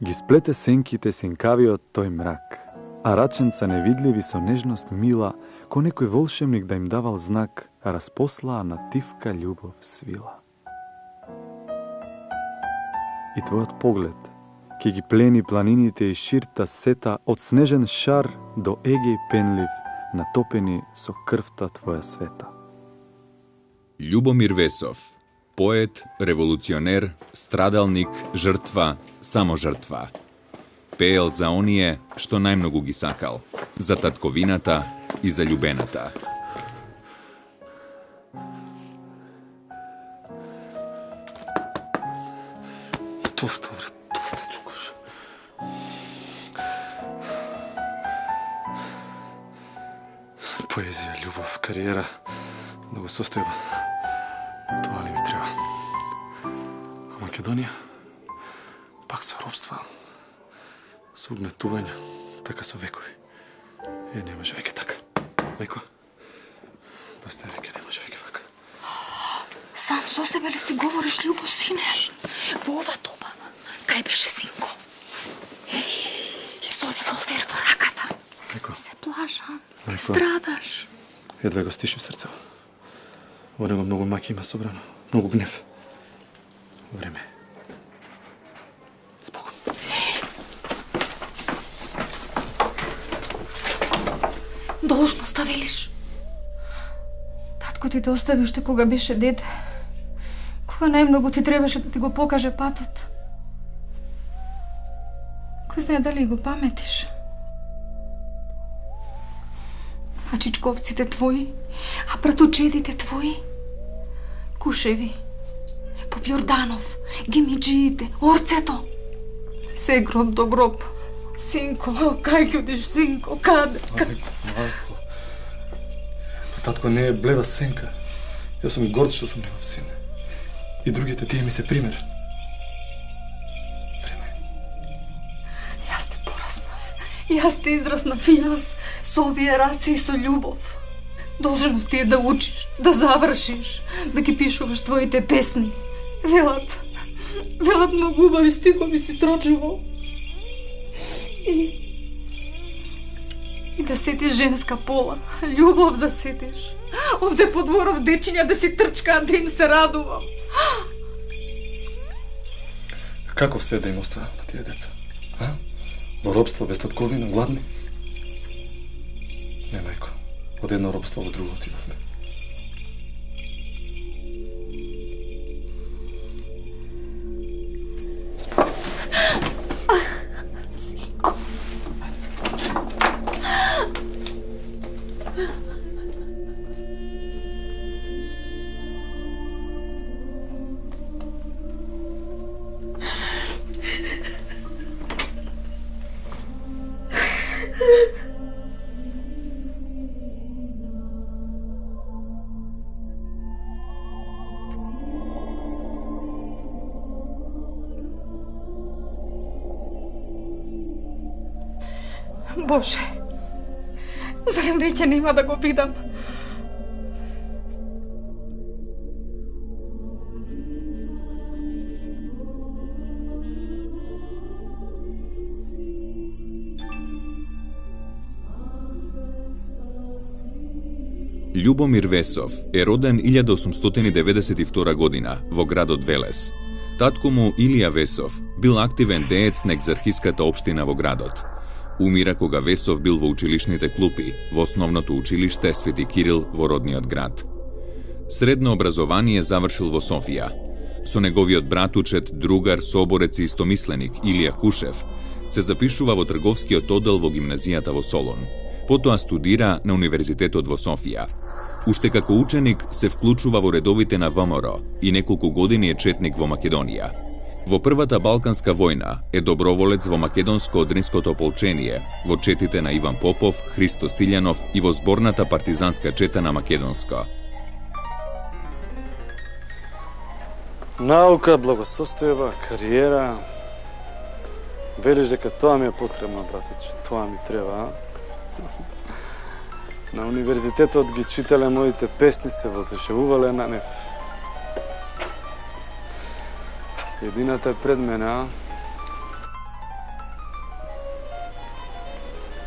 Ги сплете сенките сенкавиот тој мрак, а раченца невидливи со нежност мила, ко некој волшебник да им давал знак, распослаа на тивка љубов свила. И твојот поглед ке ги плени планините и ширта сета, од снежен шар до егеј пенлив, натопени со крвта твоја света. Љубомир Весов, поет, револуционер, страдалник, жртва, само жртва. Пеел за оние што најмногу ги сакал, за татковината и за љубената. Доста, бре, доста чукаш. Поезија, љубов, кариера, да го состојба. Тоа ли ми треба? А Македонија? Пак со робства, со угнетување, така со векови. Не може веќе така. Веко? Доста веќе не може веќе вака. Сам со себе ли си говориш, Љубо, сине? Во ова доба, кај беше синко? И со револвер во раката. Веко? Се плашам, Веко? страдаш. Едве го стишив срцево. Во него многу маки има собрано, многу гнев. Време. Спокон. Должноста велиш. Татко ти те остави уште кога беше дете. Кога најмногу ти требаше да ти го покаже патот. Кој знае дали го паметиш? А чичковците твои, а братучедите твои, кушеви, Поп Јорданов, гимиджиите, орцето, се гроб до гроб. Синко, кај ќе одиш, синко, каде? Малко. Татко не е бледа сенка. Јас сум и горд што сум негов син. И другите тие ми се пример. Време. Јас те пораснав, јас те израснав и јас со овие раци и со љубов. Должност ти е да учиш, да завршиш, да ги пишуваш твоите песни. Велат многу убави стихови си строчувал. И да сетиш женска пола, љубов да сетиш. Овде по дворов дечиња да си трчкаат, да им се радувам. Каков свет да им оставам на тие деца? А? Во робство, без татковина, гладни? Не, мајко. Од едно робство во друго отидовме. Синко. Боже, зарем веќе нема да го видам? Љубомир Весов е роден 1892 година во градот Велес. Татко му Илија Весов бил активен деец на екзархиската општина во градот. Умира кога Весов бил во училишните клупи во основното училиште Свети Кирил во родниот град. Средно образование завршил во Софија. Со неговиот братучет, другар, соборец и истомисленик Илија Кушев се запишува во трговскиот оддел во гимназијата во Солун. Потоа студира на Универзитетот во Софија. Уште како ученик се вклучува во редовите на ВМРО и неколку години е четник во Македонија. Во Првата Балканска војна е доброволец во Македонско-одринското ополчение, во четите на Иван Попов, Христо Силјанов и во зборната партизанска чета на Македонско. Наука, благосостојба, кариера. Велиш дека тоа ми е потребно, братече. Тоа ми треба, а? На универзитетот ги читале моите песни, се воодушевувале на нив. Едината е пред мене, а?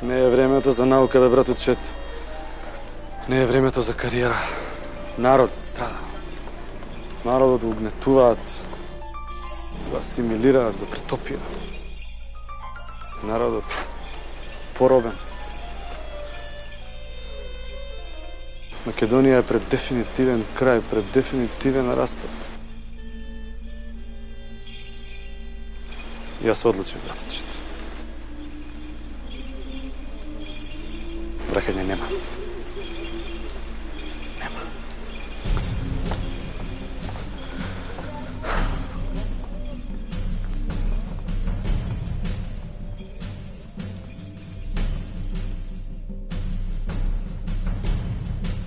Не е времето за наука, бе, братот Чет. Не е времето за кариера. Народот страда. Народот го гнетуваат, го асимилираат, го притопираат. Народот поробен. Македонија е пред дефинитивен крај, пред дефинитивен распад. Јас се одлучив, братот Чет. Враќање нема. Нема.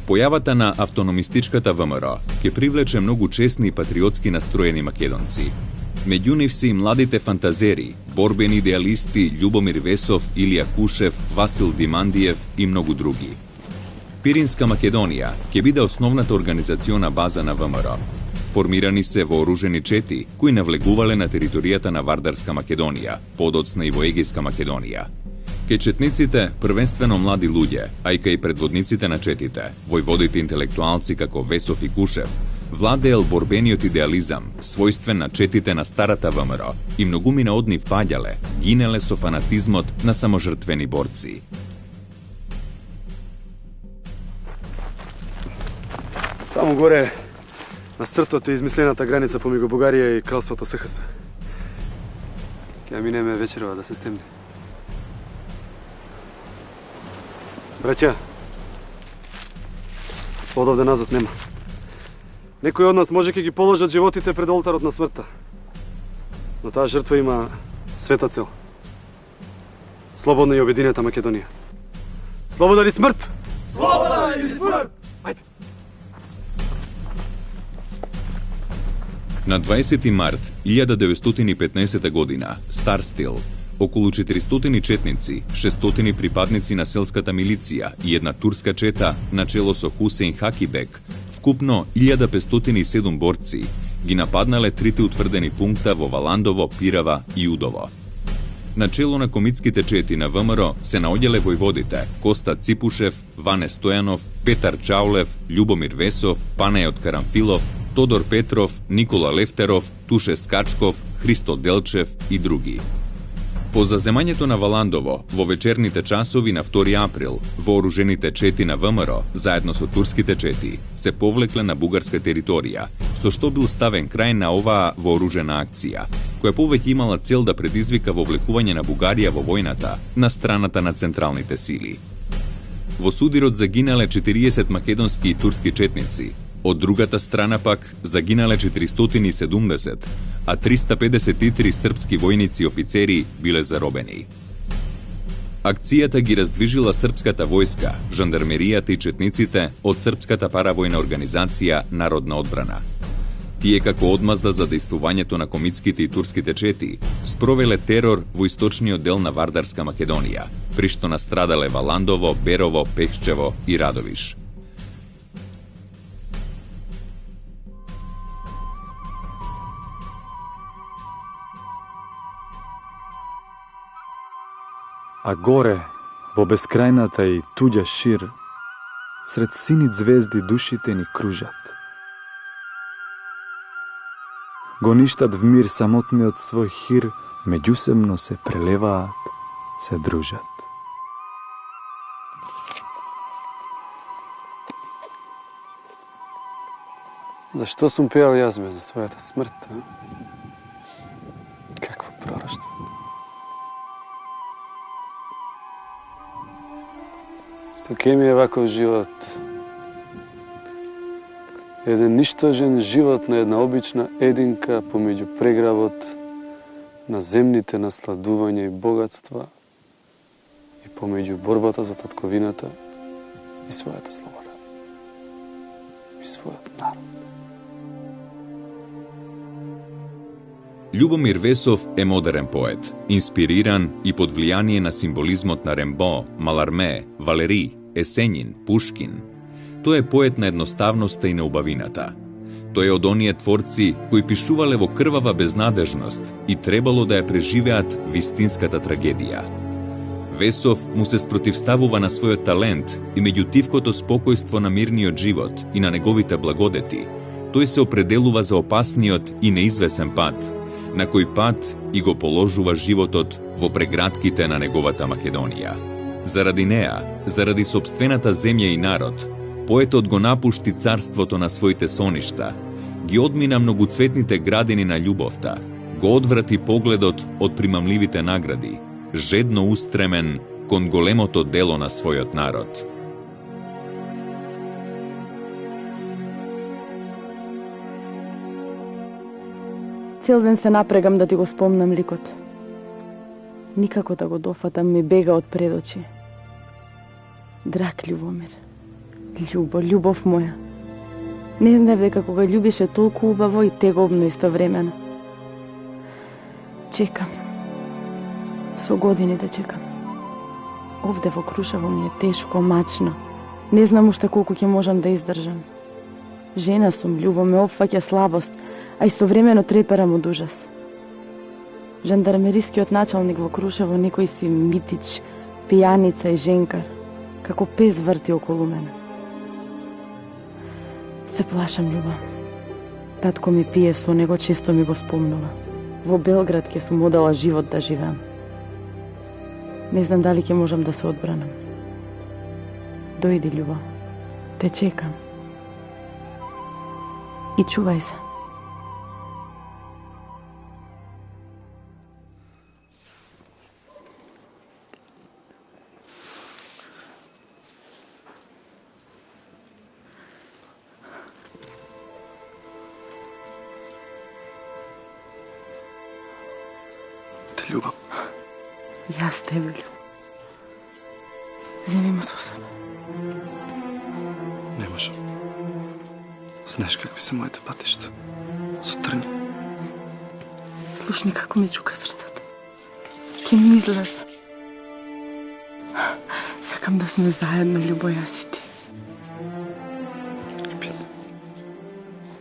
Појавата на автономистичката ВМРО ќе привлече многу честни и патриотски настроени македонци. Меѓу нив се и младите фантазери, борбени идеалисти Љубомир Весов, Илија Кушев, Васил Димандиев и многу други. Пиринска Македонија ќе биде основната организациона база на ВМРО. Формирани се вооружени чети кои навлегувале на територијата на Вардарска Македонија, подоцна и во Егејска Македонија. Кај четниците првенствено млади луѓе, а и кај предводниците на четите, војводите интелектуалци како Весов и Кушев, владеел борбениот идеализам, својствен на четите на старата ВМРО, и многумина од нив паѓале, гинеле со фанатизмот на саможртвени борци. Таму горе, на сртот е измислената граница помеѓу Бугарија и кралството СХС. Ќе минеме вечерова да се стемни. Браќа, одовде назад нема. Некој од нас може ќе ги положат животите пред олтарот на смртта. Но таа жртва има света цел. Слободна и обединета Македонија. Слобода или смрт? Слобода или смрт? Ајде. На 20 март 1915 година, Стар стил, околу 400 четници, 600 припадници на селската милиција и една турска чета на чело со Хусейн Хакибек, вкупно 1507 борци, ги нападнале трите утврдени пункта во Валандово, Пирава и Удово. На чело на комитските чети на ВМРО се наоѓале војводите Коста Ципушев, Ване Стојанов, Петар Чаулев, Љубомир Весов, Панајот Карамфилов, Тодор Петров, Никола Левтеров, Туше Скачков, Христо Делчев и други. По заземањето на Валандово, во вечерните часови на 2 април, вооружените чети на ВМРО, заедно со турските чети, се повлекле на бугарска територија, со што бил ставен крај на оваа вооружена акција, која повеќе имала цел да предизвика вовлекување на Бугарија во војната на страната на централните сили. Во судирот загинале 40 македонски и турски четници, од другата страна пак загинале 470, а 353 српски војници и офицери биле заробени. Акцијата ги раздвижила српската војска, жандармеријата и четниците од српската паравојна организација Народна одбрана. Тие како одмазда за дејствувањето на комитските и турските чети, спровеле терор во источниот дел на Вардарска Македонија, при што настрадале Валандово, Берово, Пехчево и Радовиш. А горе, во бескрајната и туѓа шир, сред сини звезди душите ни кружат. Го ништат в мир самотниот свој хир, меѓусебно се прелеваат, се дружат. Зашто сум пеал јас бе за својата смрт, а? Какво пророштво. Што ке ми е ваков живот? Еден ништожен живот на една обична единка помеѓу прегравот на земните насладувања и богатства и помеѓу борбата за татковината и својата слобода. И својот народ. Љубомир Весов е модерен поет, инспириран и под влијание на символизмот на Рембо, Маларме, Валери, Есенин, Пушкин. Тој е поет на едноставноста и на убавината. Тој е од оние творци кои пишувале во крвава безнадежност и требало да ја преживеат вистинската трагедија. Весов му се спротивставува на својот талент и меѓу тивкото спокојство на мирниот живот и на неговите благодети, тој се определува за опасниот и неизвесен пат, на кој пат и го положува животот во прегратките на неговата Македонија. Заради неа, заради собствената земја и народ, поетот го напушти царството на своите соништа, ги одмина многоцветните градини на љубовта, го одврати погледот од примамливите награди, жедно устремен кон големото дело на својот народ. Цел ден се напрегам да ти го спомнам ликот. Никако да го дофатам, ми бега од пред очи. Драг Љубомир, љубов моја. Не знаев дека кога љубише толку убаво и тегобно истовремено. Чекам. Со години да чекам. Овде во Крушево ми е тешко, мачно. Не знам уште колку ќе можам да издржам. Жена сум, љубо ме опфаќа слабост, а истовремено треперам од ужас. Жандармерискиот началник во Крушево некој си митич, пијаница и женкар, како пес врти околу мене. Се плашам, љуба. Татко ми пие со него, често ми го спомнува. Во Белград ќе сум одала живот да живеам. Не знам дали ќе можам да се одбранам. Дојди, љуба. Те чекам. И чувај се. Те љубам. Јас тебе љубам. Земи ме со себе. Не можам. Знаеш какви се моите патишта? Со трња. Слушни како ми чука срцето. Ке ми излезе. Сакам да сме заедно, љубо, јас и ти.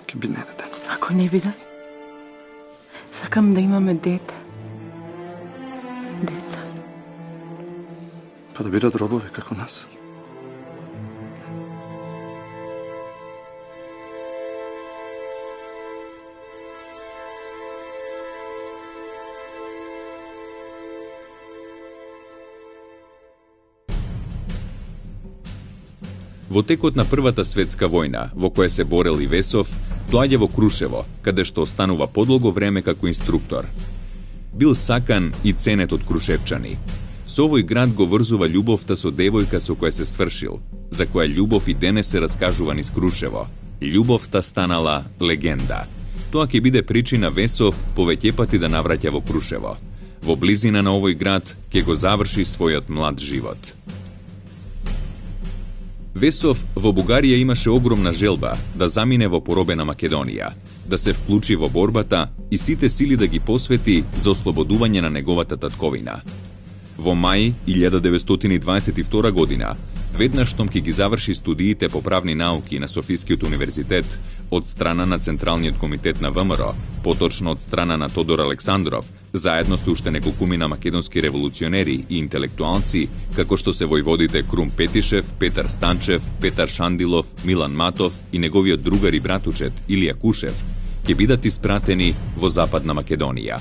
Ке бидне дете. Ако не биде, сакам да имаме дете. Деца. Па да бидат робови како нас. Во текот на Првата светска војна, во која се борел и Весов, доаѓа во Крушево, каде што останува подолго време како инструктор. Бил сакан и ценет од крушевчани. Со овој град го врзува љубовта со девојка со која се свршил, за која љубов и денес се раскажува низ Крушево. Љубовта станала легенда. Тоа ќе биде причина Весов повеќе пати да навраќа во Крушево. Во близина на овој град ќе го заврши својот млад живот. Весов во Бугарија имаше огромна желба да замине во поробена Македонија, да се вклучи во борбата и сите сили да ги посвети за ослободување на неговата татковина. Во мај 1922 година, веднаш штом ќе ги заврши студиите по правни науки на Софискиот универзитет од страна на Централниот комитет на ВМРО, поточно од страна на Тодор Александров, заедно со уште неколкумина македонски револуционери и интелектуалци, како што се војводите Крум Петишев, Петар Станчев, Петар Шандилов, Милан Матов и неговиот другар и братучет Илија Кушев, ќе бидат испратени во Западна Македонија.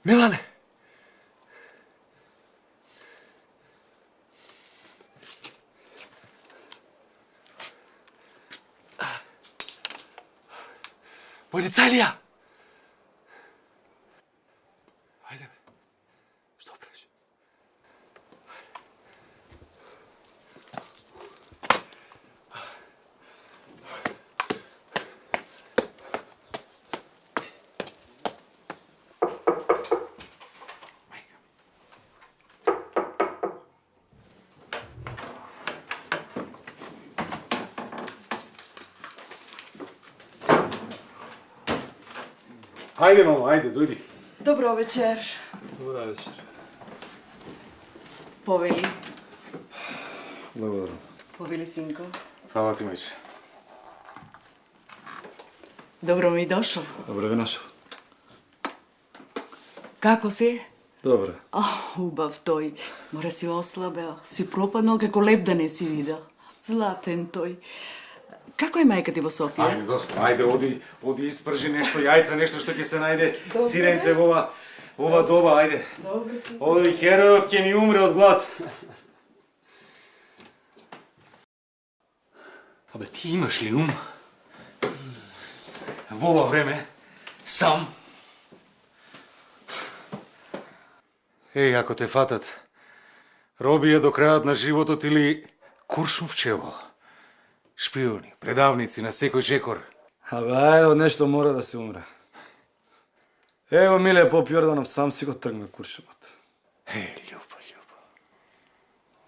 Милане! Војница Илија! Ајде бе. Што правиш? Ajde, mamo, ajde, dojdi. Dobro večer. Dobra večer. Poveli. Благодарам. Poveli, sinko. Hvala ti, majče. Dobro mi došao. Добре ви нашao. Kako si? Добре. Ubav той. Mora si oslabeo. Si propadnal, kako lep da ne si videl. Zlaten той. Kako je majka ti во Софија? Ajde, dosta, ajde, odi isprži nešto jajca, nešto što će se najde sirence u ova doba, ajde. Dobro si. Ovi herojov ќе ni umre od glad. Абе, ти имаш ли ум? Во ова време, сам. Еј, ако те фатат, робија до крајот на животот или куршум в чело. Шпиони, предавници на секој чекор. Абе, ајде, од нешто мора да се умре. Ево, Миле поп Јорданов сам си го тргна куршумот. Љубо.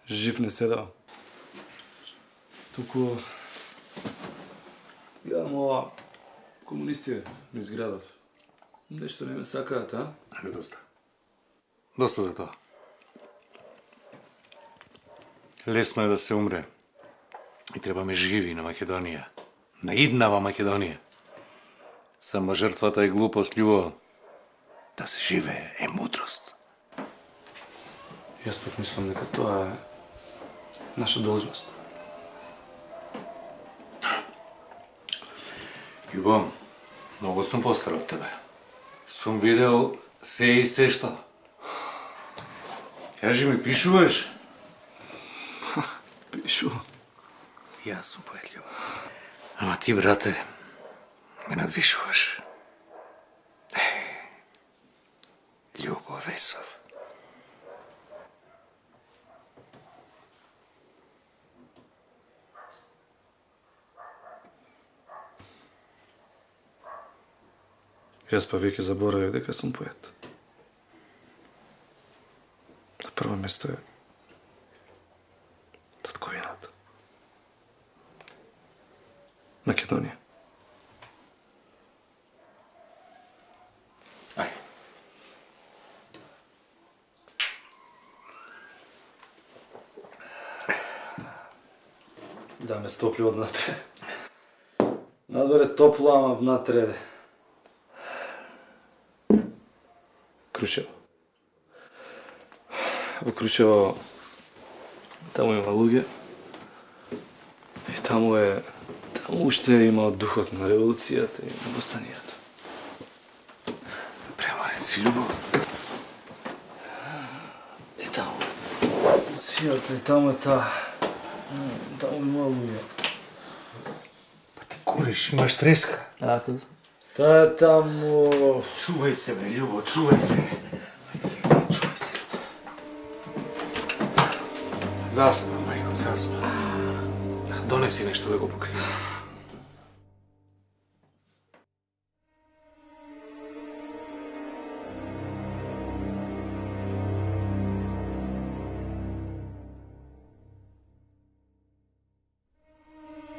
Жив не седал. Туку... Гледам ова... комунисти низ градов. Нешто не ме сакаат, а? Ајде, доста. Доста за тоа. Лесно е да се умре. И требаме живи на Македонија. На иднава Македонија. Само жртвата е глупост, љубо. Да се живее е мудрост. Јас пак мислам дека тоа е наша должност. Љубо, многу сум постар од тебе. Сум видел се и се што. Кажи ми, пишуваш? Пишу. Јас сум поет, љубо. Ама ти, брате, ме надвишуваш. Љубо Весов. Јас па веќе заборавив дека сум поет. На прво место е татковината. Македонија. Ајде. Да ме стопли однатре. Надвор е топло, ама внатре Крушево. Во Крушево таму има луѓе. И таму уште има духот на револуцијата и на востанијата. Преморен си, љубо. И таму револуцијата, и таму е таму има луѓе. Куриш, имаш треска. Ако? Та е таму... Чувај се, бе, љубо, чувај се. Чувај се. Заспа, мајко, заспа. Донеси нешто да го покрие.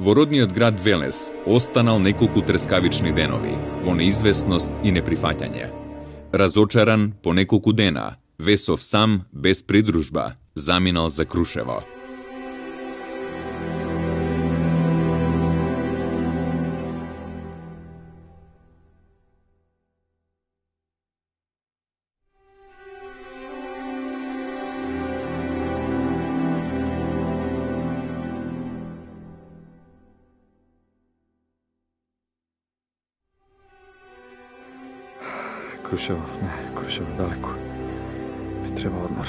Во родниот град Велес останал неколку трескавични денови во неизвестност и неприфаќање. Разочаран по неколку дена, Весов сам, без придружба, заминал за Крушево. Крушево, далеко. Ми треба одмор.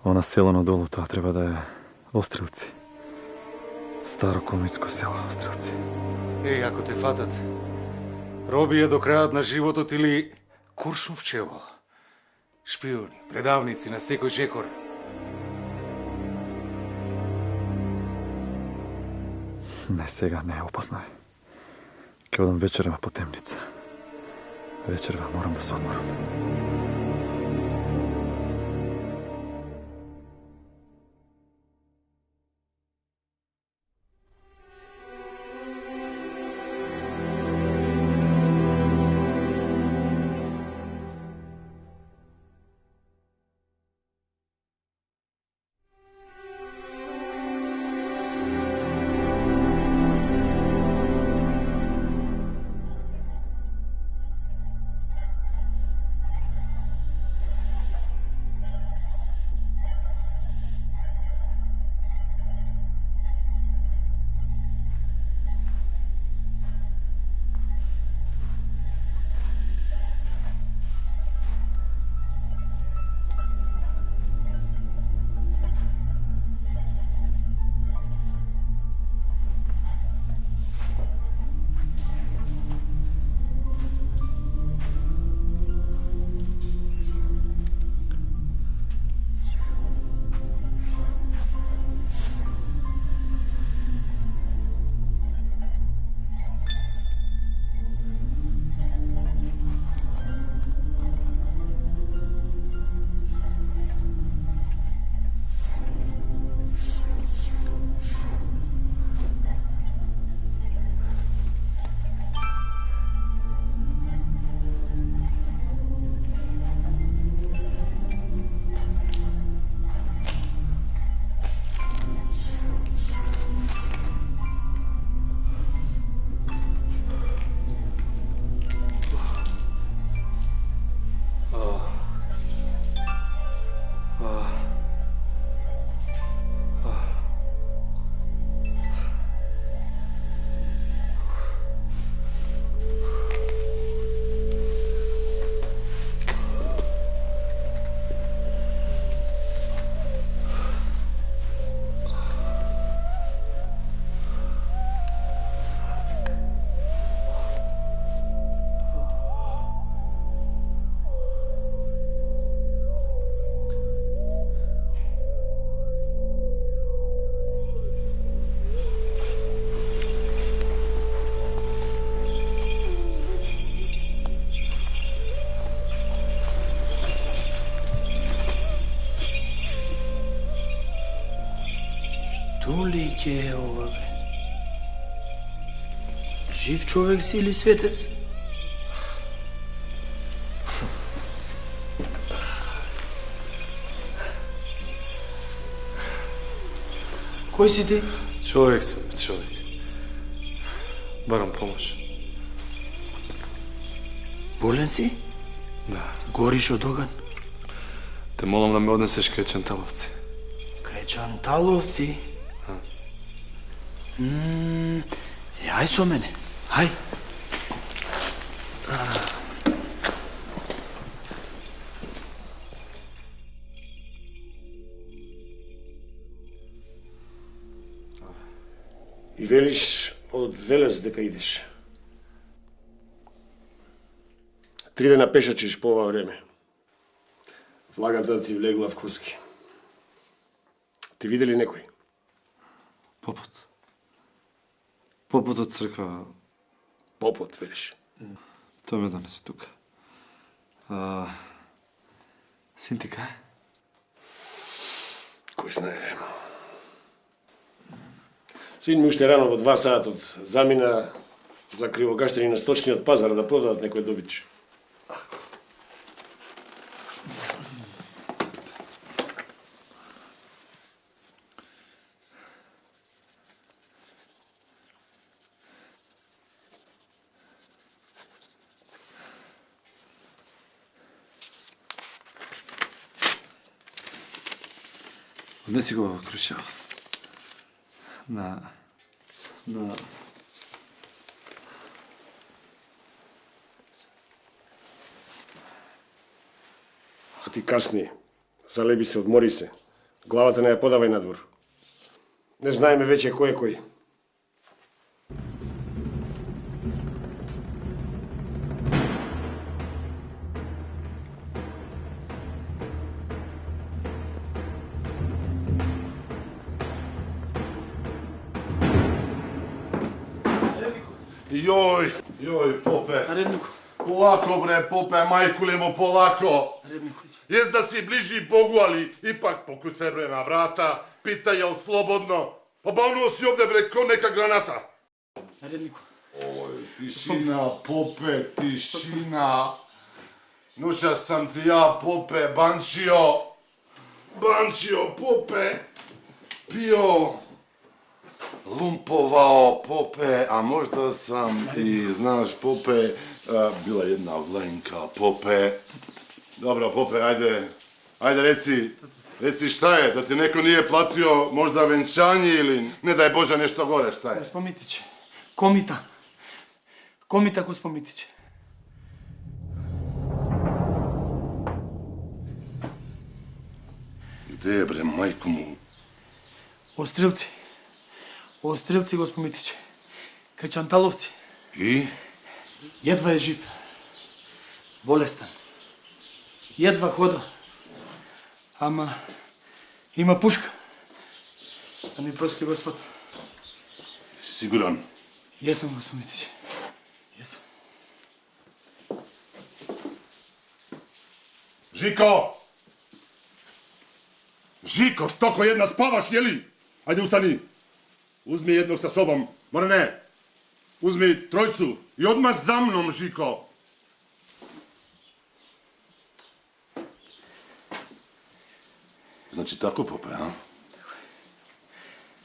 Она село надолу, тоа треба да е Острилци. Старо комитско село Острилци. Еј, ако те фатат, робија до крајот на животот или куршум в чело. Шпиони, предавници на секој чекор. Не, сега не, опасно е. Ке одам вечерва по темница. Вечерва морам да се одморам. Толике е ова, бе. Жив човек си или светец? Кој си ти? Човек съм, човек. Барам помощ. Болен си? Да. Гориш од оган? Те молам да ме однесеш кај Чанталовци. Кај Чанталовци? Ај со мене, ај. И велиш од Велес дека идеш. 3 дена пешачиш по ова време. Влагата ти влегла в коски. Ти видели некој? Попот. Попот од црква. Попот, велиш. Тој ме донесе тука. Син ти кај? Кој знае. Син ми уште рано во 2 саатот замина за кривогаштени на сточниот пазар да продадат некој добитче. Однеси го во Крушево. На... А ти касни, залеби се, одмори се. Главата не ја подавај надвор. Не знаеме веќе кој е кој. Јој, попе. Реднико. Полако, бре, попе, мајку лемо, полако. Реднико. Јес да си ближи Богу, али ипак покуце, бре, на врата, пита јел слободно. Па бавно си овде, бре, ко нека граната. Реднико. Ој, тишина, попе, тишина. Нучас сам ти ја, попе, Банчио. Банчио, попе. Пио. Лумповао, попе, а можда сам и, знаеш, попе, била една Вленка, попе. Добро, попе, ајде реци шта е, да ти некој nije платио можда венчање или, не дај Боже, нешто горе, шта е? Госпо Митиче, комита. Комита, госпо Митиче. Где е, бре, мајку му? Острилци. Острилци, госпо Митиче. Кај Чанталовци. И? Едва е жив. Болестен. Едва хода. Ама има пушка. Да ми прости Господ. Си сигурен? Јесам, госпо Митиче. Јесам. Жико! Жико, што кој една спаваш, јели? Ајде, ustani. Uzmi jednog sa sobom. Morane, uzmi trojcu i odmah za mnom, Žiko. Znači tako, pope, a?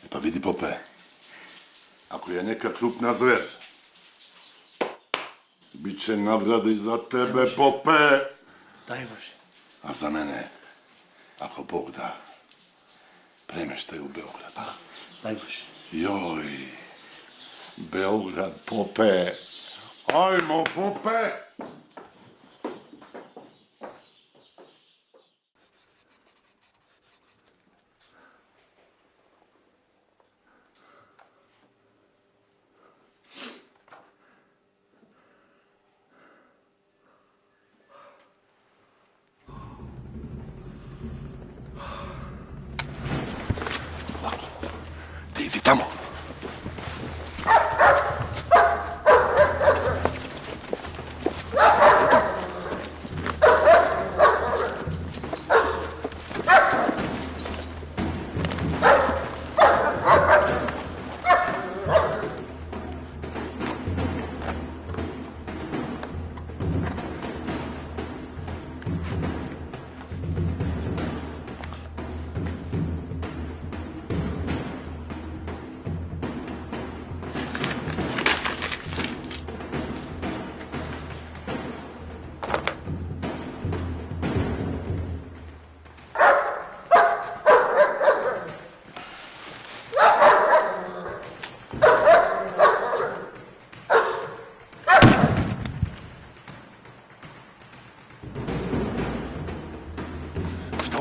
E pa vidi, pope, ako je neka krupna zver, bit će nagrada i za tebe, pope. Daj Bože. A za mene, ako Bog da, premeštaj u Beograd. Daj Bože. Joj, Beograd, pope. Ajmo, pope. Ti idi tamo.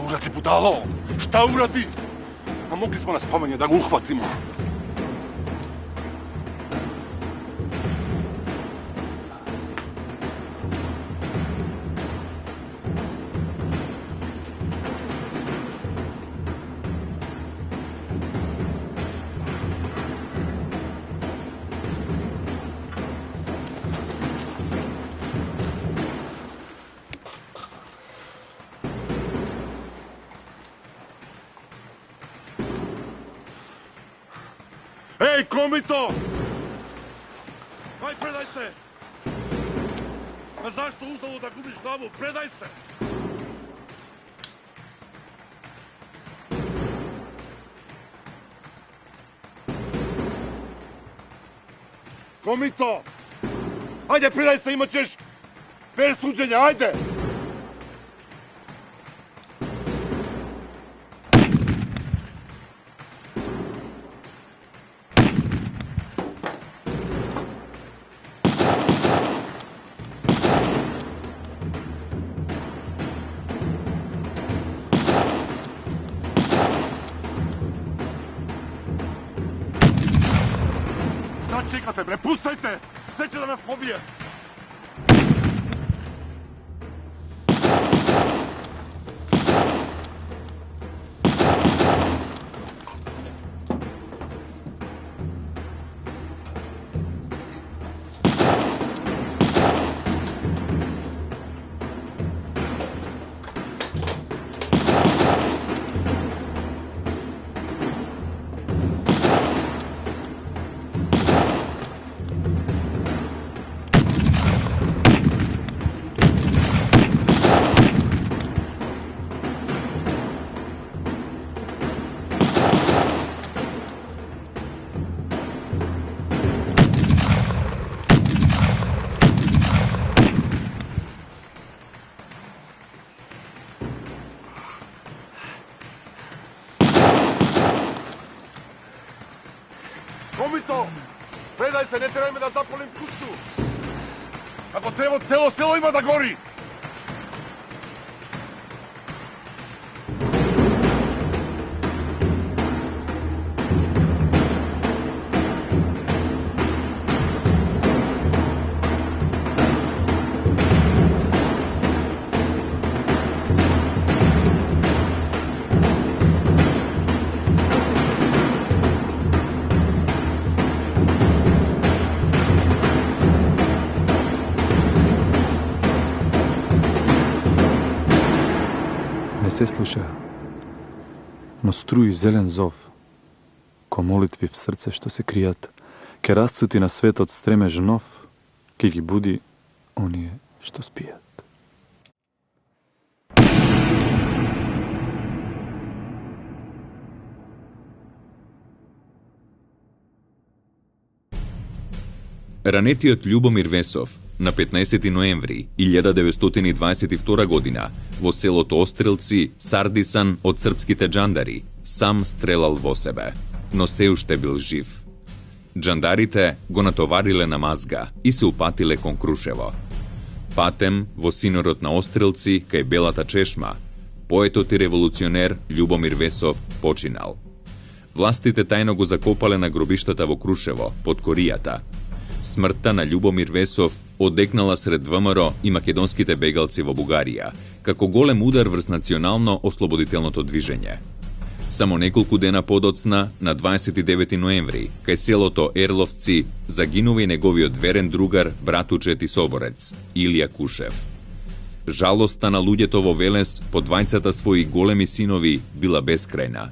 uradi, budalo? Šta uradi? A mogli smo na spomanje da ga uhvatimo. Ej, komito! Aj, predaj se! A zašto uzalo da gubiš glavu? Predaj se! Komito! Ajde, predaj se, imat ćeš fer suđenja, ajde! Čekate, bre, pucajte! Sve će da nas pobije! Komito! Predaj se, ne teraj me da zapalim kuću! Ako treba, celo selo ima da gori! Se sluša, no struji zelen zov, ko molitvi v srce što se krijat, ke rascuti na svet od stremež nov, ki gi budi onije što spijat. Ранетиот Љубомир Весов на 15 ноември 1922 година во селото Острелци, Сардисан од српските джандари, сам стрелал во себе, но се уште бил жив. Джандарите го натовариле на мазга и се упатиле кон Крушево. Патем во синорот на Острелци, кај Белата чешма, поетот и револуционер Љубомир Весов починал. Властите тајно го закопале на гробиштата во Крушево, под Коријата. Смртта на Љубомир Весов одекнала сред ВМРО и македонските бегалци во Бугарија, како голем удар врз национално-ослободителното движење. Само неколку дена подоцна, на 29 ноември, кај селото Ерловци, загинува и неговиот верен другар, братучет и соборец, Илија Кушев. Жалоста на луѓето во Велес по двајцата своји големи синови била бескрајна.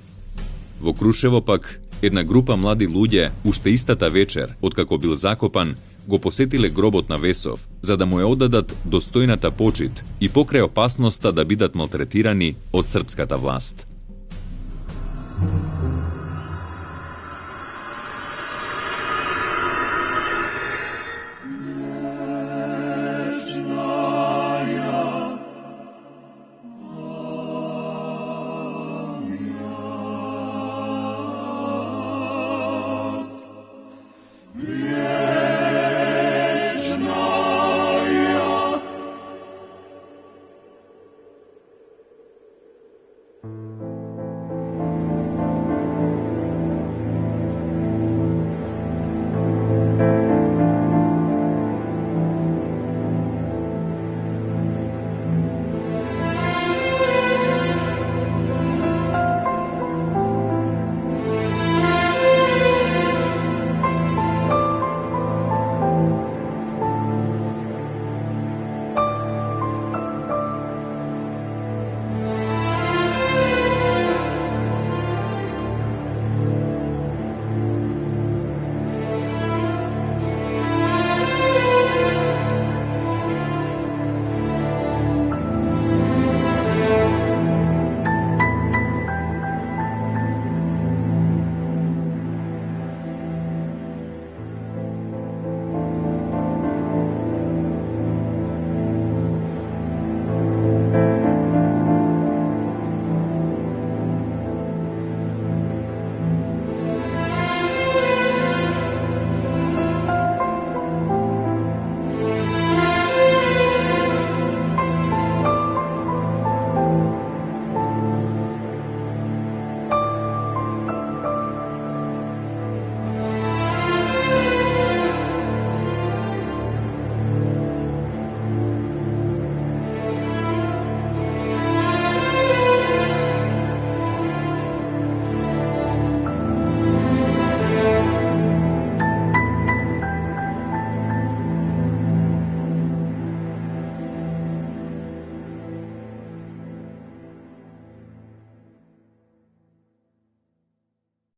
Во Крушево пак, една група млади луѓе, уште истата вечер, откако бил закопан, го посетиле гробот на Весов, за да му ја оддадат достојната почит и покрај опасноста да бидат малтретирани од српската власт.